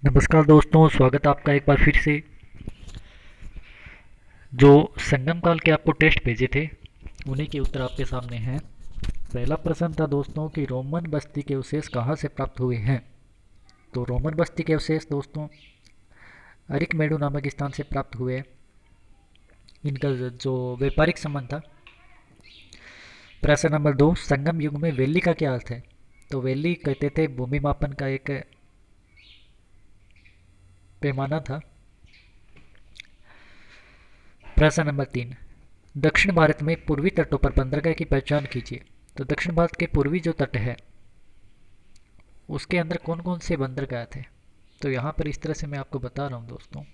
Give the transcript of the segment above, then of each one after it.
नमस्कार दोस्तों, स्वागत है आपका एक बार फिर से। जो संगम काल के आपको टेस्ट भेजे थे उन्हीं के उत्तर आपके सामने हैं। पहला प्रश्न था दोस्तों कि रोमन बस्ती के अवशेष कहाँ से प्राप्त हुए हैं। तो रोमन बस्ती के अवशेष दोस्तों अरिकमेडु नामक स्थान से प्राप्त हुए हैं। इनका जो व्यापारिक संबंध था। प्रश्न नंबर 2, संगम युग में वैली का क्या अर्थ है। तो वैली कहते थे भूमि मापन का एक पैमाना था। प्रश्न नंबर 3, दक्षिण भारत में पूर्वी तटों पर बंदरगाह की पहचान कीजिए। तो दक्षिण भारत के पूर्वी जो तट है उसके अंदर कौन कौन से बंदरगाह थे। तो यहाँ पर इस तरह से मैं आपको बता रहा हूँ दोस्तों।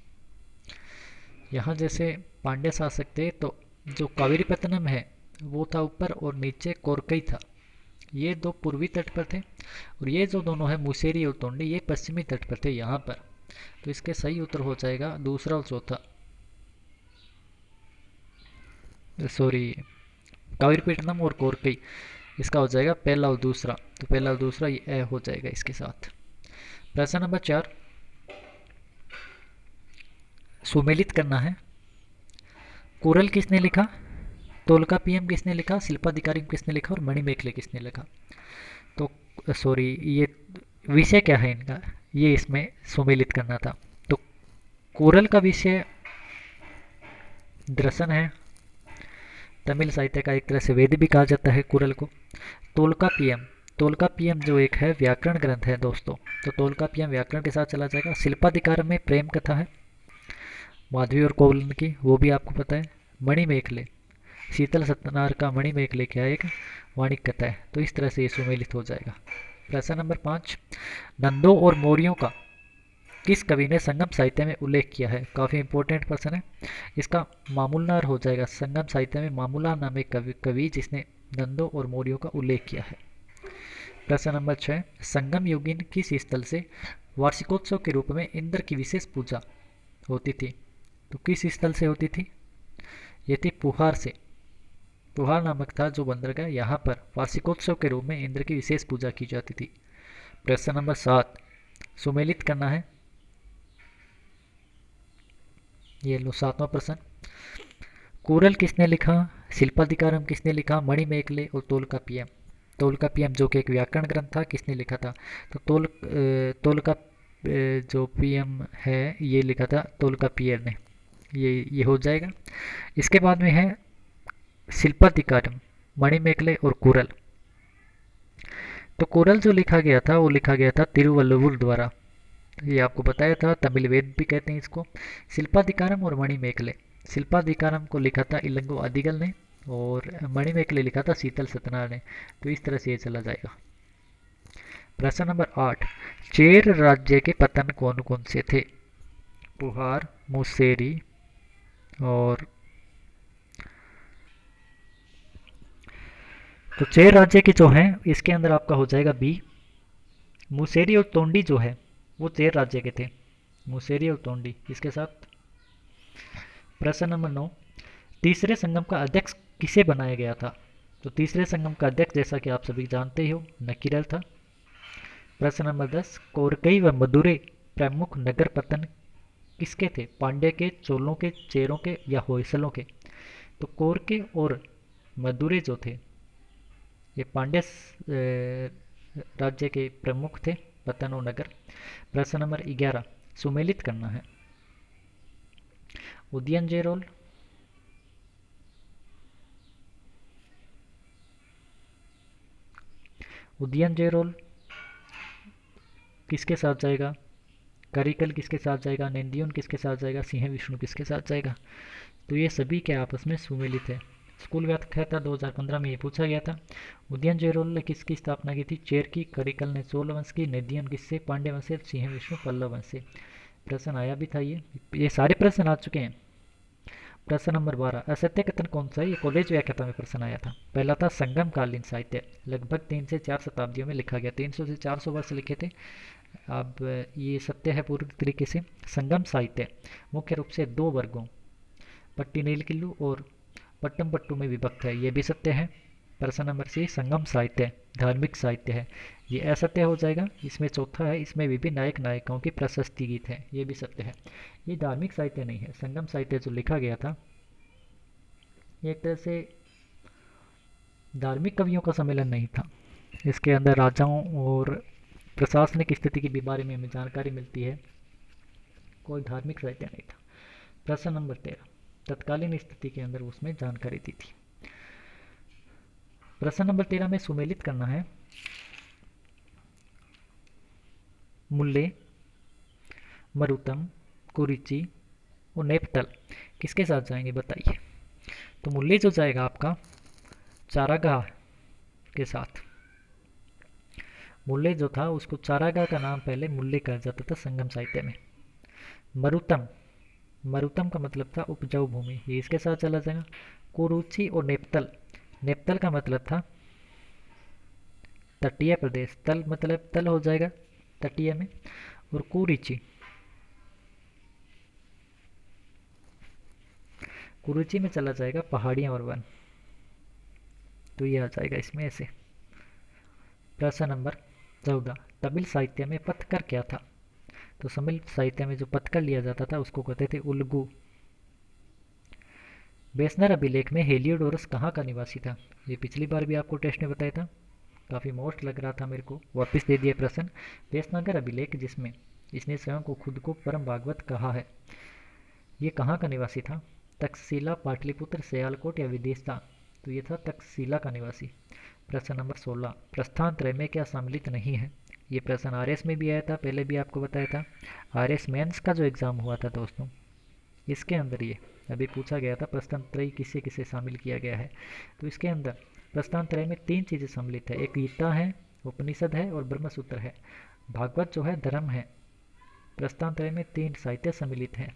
यहाँ जैसे पांड्य शासक थे तो जो कावेरीपत्तनम है वो था ऊपर और नीचे कोरकई था। ये दो पूर्वी तट पर थे और ये जो दोनों है मुसेरी और तोंडी ये पश्चिमी तट पर थे यहाँ पर। तो इसके सही उत्तर हो जाएगा दूसरा और चौथा। सॉरी, कावेरीपट्टनम और कोरकई इसका हो जाएगा पहला और दूसरा। तो पहला और दूसरा ये ए हो जाएगा इसके साथ। प्रश्न नंबर 4, सुमेलित करना है। कुरल किसने लिखा, तोलकापियम किसने लिखा, शिल्पाधिकारिम किसने लिखा और मणिमेखले किसने लिखा। तो सॉरी, ये विषय क्या है इनका, ये इसमें सुमेलित करना था। तो कुरल का विषय दर्शन है। तमिल साहित्य का एक तरह से वेद भी कहा जाता है कुरल को। तोलकापियम जो एक है व्याकरण ग्रंथ है दोस्तों। तो तोलकापियम व्याकरण के साथ चला जाएगा। शिल्पाधिकारम में प्रेम कथा है माधवी और कोवलन की, वो भी आपको पता है। मणिमेखले शीतल सत्यनारायण का मणिमेखले क्या एक वाणिक कथा है। तो इस तरह से ये सुमेलित हो जाएगा। प्रश्न नंबर 5, नंदों और मौर्यों का किस कवि ने संगम साहित्य में उल्लेख किया है। काफ़ी इंपॉर्टेंट प्रश्न है। इसका मामूलनार हो जाएगा। संगम साहित्य में मामूलार नाम एक कवि जिसने नंदों और मौर्यों का उल्लेख किया है। प्रश्न नंबर 6, संगम युगीन किस स्थल से वार्षिकोत्सव के रूप में इंद्र की विशेष पूजा होती थी। तो किस स्थल से होती थी, ये थी पुहार से। पुहार नामक था जो बंदरगाह, यहाँ पर वार्षिकोत्सव के रूप में इंद्र की विशेष पूजा की जाती थी। प्रश्न नंबर 7, सुमेलित करना है। ये लो 7वां प्रश्न। कुरल किसने लिखा, शिल्पाधिकारम किसने लिखा, मणिमेखले और तोलकापियम। तोलकापियम जो कि एक व्याकरण ग्रंथ था किसने लिखा था। तो तोलका जो पीएम है ये लिखा था तोलकापियर ने। ये हो जाएगा। इसके बाद में है शिल्पाधिकारम, मणिमेखले और कुरल। तो कुरल जो लिखा गया था वो लिखा गया था तिरुवल्लुवर द्वारा। ये आपको बताया था, तमिल वेद भी कहते हैं इसको। शिल्पाधिकारम और मणिमेखले, शिल्पाधिकारम को लिखा था इलंगो अदिगल ने और मणिमेखले लिखा था शीतल सत्यनारायण ने। तो इस तरह से ये चला जाएगा। प्रश्न नंबर 8, चेर राज्य के पतन कौन कौन से थे। पुहार, मुसेरी और तो चेर राज्य की जो है इसके अंदर आपका हो जाएगा बी। मुसेरी और तोंडी जो है वो चेर राज्य के थे। मुसेरी और तोंडी इसके साथ। प्रश्न नंबर 9, तीसरे संगम का अध्यक्ष किसे बनाया गया था। तो तीसरे संगम का अध्यक्ष जैसा कि आप सभी जानते ही हो नकीरल था। प्रश्न नंबर 10, कोरकई व मदुरै प्रमुख नगर पतन किसके थे, पांड्य के, चोलों के, चेरों के या होयसलों के। तो कोरके और मदुरै जो थे ये पांड्य राज्य के प्रमुख थे पतन और नगर। प्रश्न नंबर 11, सुमेलित करना है। उदयनजेरोल, उदयनजेरोल किसके साथ जाएगा, करिकल किसके साथ जाएगा, नेंदियोन किसके साथ जाएगा, सिंह विष्णु किसके साथ जाएगा। तो ये सभी के आपस में सुमेलित है। स्कूल व्याख्याता 2015 में ये पूछा गया था। उदयनजेरोल ने किसकी स्थापना की थी, चेर की, करिकल ने चोल वंश की, नेदियन किससे, पांड्य वंश से, सिंह विष्णु पल्लव वंश से। प्रश्न आया भी था ये सारे प्रश्न आ चुके हैं। प्रश्न नंबर 12, असत्य कथन कौन सा है, ये कॉलेज व्याख्याता में प्रश्न आया था। पहला था संगम कालीन साहित्य, लगभग 3 से 4 शताब्दियों में लिखा गया, 300 से 400 वर्ष लिखे थे। अब ये सत्य है पूरी तरीके से। संगम साहित्य मुख्य रूप से 2 वर्गों पट्टी नीलकिल्लू और पट्टम पट्टू में विभक्त है, ये भी सत्य है। प्रश्न नंबर सी संगम साहित्य धार्मिक साहित्य है, ये असत्य हो जाएगा। इसमें चौथा है, इसमें भी नायक नायिकाओं की प्रशस्ति गीत है, ये भी सत्य है। ये धार्मिक साहित्य नहीं है। संगम साहित्य जो लिखा गया था ये एक तरह से धार्मिक कवियों का सम्मेलन नहीं था। इसके अंदर राजाओं और प्रशासनिक स्थिति के भी बारे में हमें जानकारी मिलती है, कोई धार्मिक साहित्य नहीं था। प्रश्न नंबर 13, तत्कालीन स्थिति के अंदर उसमें जानकारी दी थी। प्रश्न नंबर 13 में सुमेलित करना है मुल्ले, मरुतम, कुरिची और नेपतल किसके साथ जाएंगे बताइए। तो मुल्ले जो जाएगा आपका चारागाह के साथ। मुल्ले जो था उसको चारागाह का नाम पहले मुल्ले कहा जाता था संगम साहित्य में। मरुतम, मरुतम का मतलब था उपजाऊ भूमि, ये इसके साथ चला जाएगा। कुरुचि और नेपतल, नेपतल का मतलब था तटीय प्रदेश, तल मतलब तल हो जाएगा तटीय में। और कुरिची, कुरुचि में चला जाएगा पहाड़ियाँ और वन, तो ये आ जाएगा इसमें ऐसे। प्रश्न नंबर 14, तमिल साहित्य में पथकर क्या था। तो तमिल साहित्य में जो पथकर लिया जाता था उसको कहते थे उल्गू। बेसनर अभिलेख में हेलियोडोरस कहाँ का निवासी था। ये पिछली बार भी आपको टेस्ट में बताया था, काफ़ी मोस्ट लग रहा था मेरे को, वापस दे दिया प्रश्न। बेसनगर अभिलेख जिसमें इसने स्वयं को खुद को परम भागवत कहा है, ये कहाँ का निवासी था। तक्षशिला, पाटलिपुत्र, सियालकोट या विदेशता। तो ये था तक्षशिला का निवासी। प्रश्न नंबर 16, प्रस्थान त्रय में क्या सम्मिलित नहीं है। ये प्रश्न आरएस में भी आया था, पहले भी आपको बताया था। आरएस मेंस का जो एग्ज़ाम हुआ था दोस्तों, इसके अंदर ये अभी पूछा गया था प्रस्थान त्रय किसे किसे शामिल किया गया है। तो इसके अंदर प्रस्थान त्रय में 3 चीज़ें सम्मिलित है, एक गीता है, उपनिषद है और ब्रह्मसूत्र है। भागवत जो है धर्म है। प्रस्थान त्रय में 3 साहित्य सम्मिलित हैं,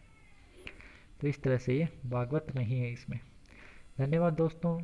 तो इस तरह से ये भागवत नहीं है इसमें। धन्यवाद दोस्तों।